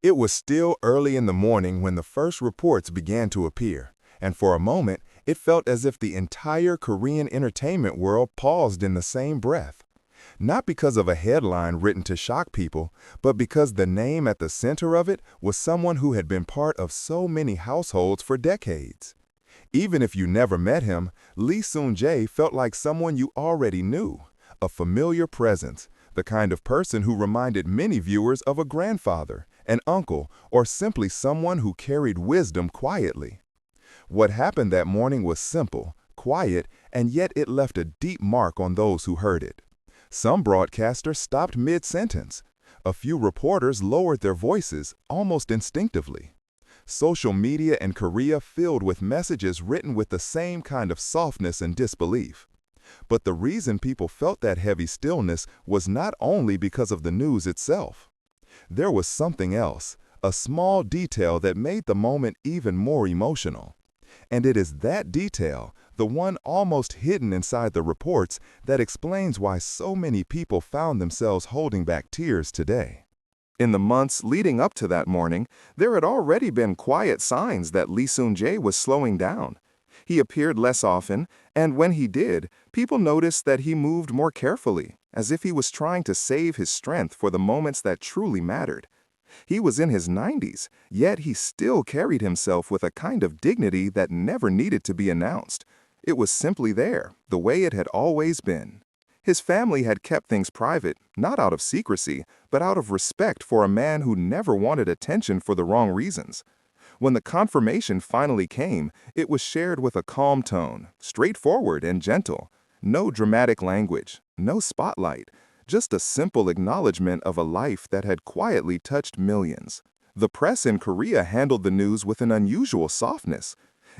It was still early in the morning when the first reports began to appear, and for a moment, it felt as if the entire Korean entertainment world paused in the same breath. Not because of a headline written to shock people, but because the name at the center of it was someone who had been part of so many households for decades. Even if you never met him, Lee Soon Jae felt like someone you already knew, a familiar presence, the kind of person who reminded many viewers of a grandfather, an uncle, or simply someone who carried wisdom quietly. What happened that morning was simple, quiet, and yet it left a deep mark on those who heard it. Some broadcasters stopped mid-sentence. A few reporters lowered their voices almost instinctively. Social media in Korea filled with messages written with the same kind of softness and disbelief. But the reason people felt that heavy stillness was not only because of the news itself. There was something else, a small detail that made the moment even more emotional. And it is that detail, the one almost hidden inside the reports, that explains why so many people found themselves holding back tears today. In the months leading up to that morning, there had already been quiet signs that Lee Soon Jae was slowing down. He appeared less often, and when he did, people noticed that he moved more carefully, as if he was trying to save his strength for the moments that truly mattered. He was in his 90s, yet he still carried himself with a kind of dignity that never needed to be announced. It was simply there, the way it had always been. His family had kept things private, not out of secrecy, but out of respect for a man who never wanted attention for the wrong reasons. When the confirmation finally came, it was shared with a calm tone, straightforward and gentle. No dramatic language, no spotlight, just a simple acknowledgement of a life that had quietly touched millions. The press in Korea handled the news with an unusual softness.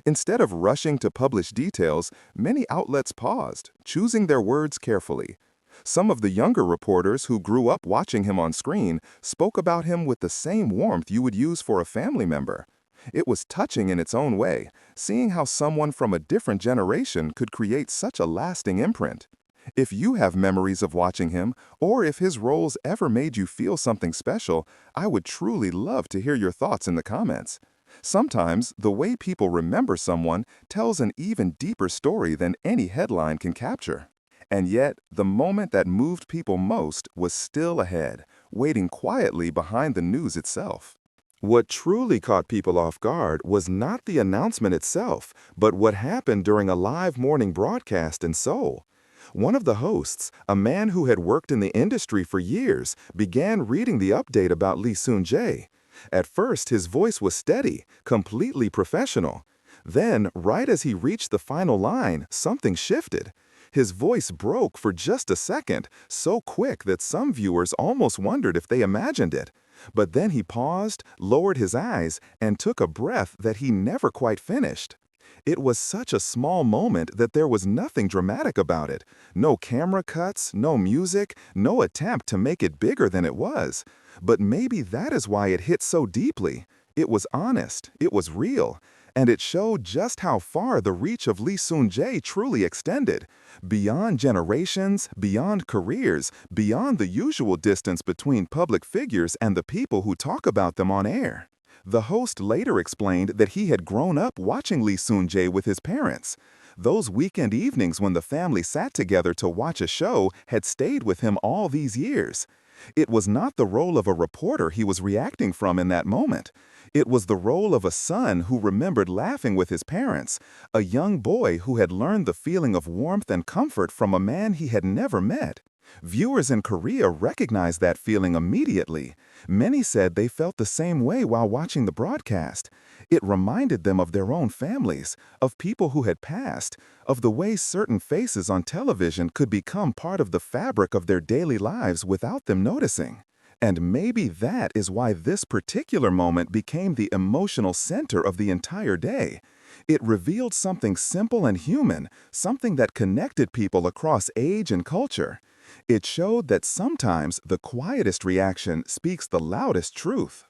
Instead of rushing to publish details, many outlets paused, choosing their words carefully. Some of the younger reporters who grew up watching him on screen spoke about him with the same warmth you would use for a family member. It was touching in its own way, seeing how someone from a different generation could create such a lasting imprint. If you have memories of watching him, or if his roles ever made you feel something special, I would truly love to hear your thoughts in the comments. Sometimes, the way people remember someone tells an even deeper story than any headline can capture. And yet, the moment that moved people most was still ahead, waiting quietly behind the news itself. What truly caught people off guard was not the announcement itself, but what happened during a live morning broadcast in Seoul. One of the hosts, a man who had worked in the industry for years, began reading the update about Lee Soon Jae. At first, his voice was steady, completely professional. Then, right as he reached the final line, something shifted. His voice broke for just a second, so quick that some viewers almost wondered if they imagined it. But then he paused, lowered his eyes, and took a breath that he never quite finished. It was such a small moment that there was nothing dramatic about it. No camera cuts, no music, no attempt to make it bigger than it was. But maybe that is why it hit so deeply. It was honest, it was real, and it showed just how far the reach of Lee Soon Jae truly extended. Beyond generations, beyond careers, beyond the usual distance between public figures and the people who talk about them on air. The host later explained that he had grown up watching Lee Soon Jae with his parents. Those weekend evenings when the family sat together to watch a show had stayed with him all these years. It was not the role of a reporter he was reacting from in that moment. It was the role of a son who remembered laughing with his parents, a young boy who had learned the feeling of warmth and comfort from a man he had never met. Viewers in Korea recognized that feeling immediately. Many said they felt the same way while watching the broadcast. It reminded them of their own families, of people who had passed, of the way certain faces on television could become part of the fabric of their daily lives without them noticing. And maybe that is why this particular moment became the emotional center of the entire day. It revealed something simple and human, something that connected people across age and culture. It showed that sometimes the quietest reaction speaks the loudest truth.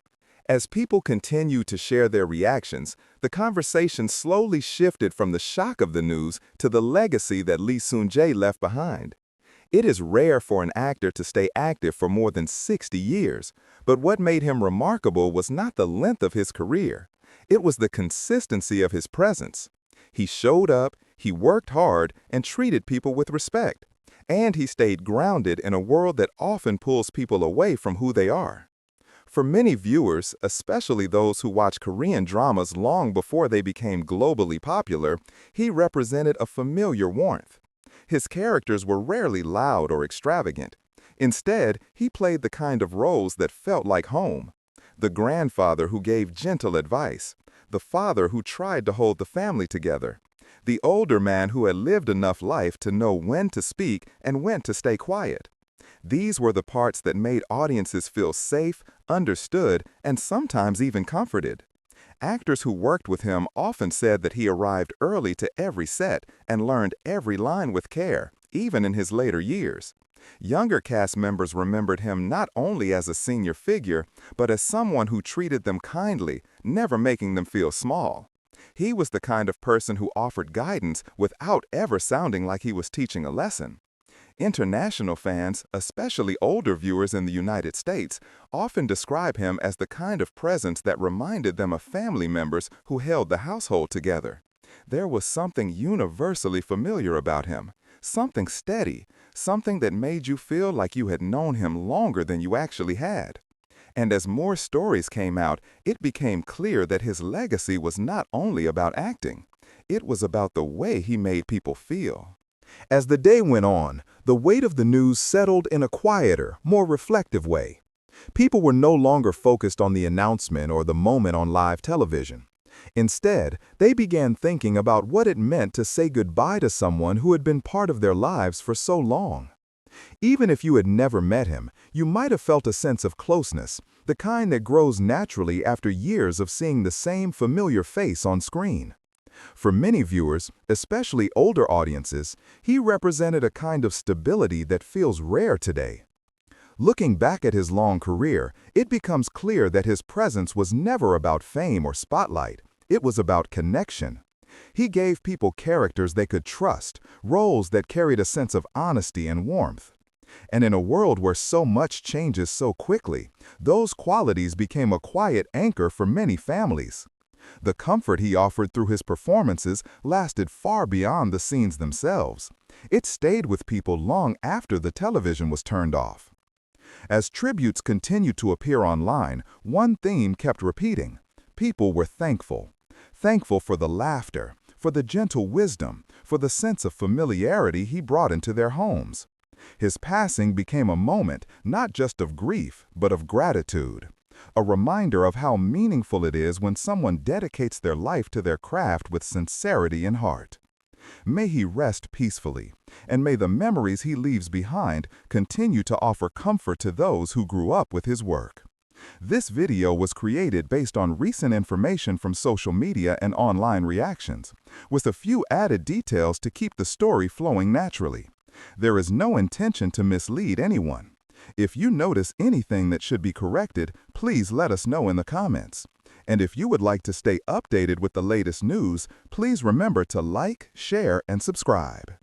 As people continued to share their reactions, the conversation slowly shifted from the shock of the news to the legacy that Lee Soon Jae left behind. It is rare for an actor to stay active for more than 60 years, but what made him remarkable was not the length of his career. It was the consistency of his presence. He showed up, he worked hard, and treated people with respect. And he stayed grounded in a world that often pulls people away from who they are. For many viewers, especially those who watch Korean dramas long before they became globally popular, he represented a familiar warmth. His characters were rarely loud or extravagant. Instead, he played the kind of roles that felt like home. The grandfather who gave gentle advice, the father who tried to hold the family together, the older man who had lived enough life to know when to speak and when to stay quiet. These were the parts that made audiences feel safe, understood, and sometimes even comforted. Actors who worked with him often said that he arrived early to every set and learned every line with care, even in his later years. Younger cast members remembered him not only as a senior figure, but as someone who treated them kindly, never making them feel small. He was the kind of person who offered guidance without ever sounding like he was teaching a lesson. International fans, especially older viewers in the United States, often describe him as the kind of presence that reminded them of family members who held the household together. There was something universally familiar about him, something steady, something that made you feel like you had known him longer than you actually had. And as more stories came out, it became clear that his legacy was not only about acting. It was about the way he made people feel. As the day went on, the weight of the news settled in a quieter, more reflective way. People were no longer focused on the announcement or the moment on live television. Instead, they began thinking about what it meant to say goodbye to someone who had been part of their lives for so long. Even if you had never met him, you might have felt a sense of closeness, the kind that grows naturally after years of seeing the same familiar face on screen. For many viewers, especially older audiences, he represented a kind of stability that feels rare today. Looking back at his long career, it becomes clear that his presence was never about fame or spotlight. It was about connection. He gave people characters they could trust, roles that carried a sense of honesty and warmth. And in a world where so much changes so quickly, those qualities became a quiet anchor for many families. The comfort he offered through his performances lasted far beyond the scenes themselves. It stayed with people long after the television was turned off. As tributes continued to appear online, one theme kept repeating. People were thankful. Thankful for the laughter, for the gentle wisdom, for the sense of familiarity he brought into their homes. His passing became a moment not just of grief, but of gratitude. A reminder of how meaningful it is when someone dedicates their life to their craft with sincerity and heart. May he rest peacefully, and may the memories he leaves behind continue to offer comfort to those who grew up with his work. This video was created based on recent information from social media and online reactions, with a few added details to keep the story flowing naturally. There is no intention to mislead anyone. If you notice anything that should be corrected, please let us know in the comments. And if you would like to stay updated with the latest news, please remember to like, share, and subscribe.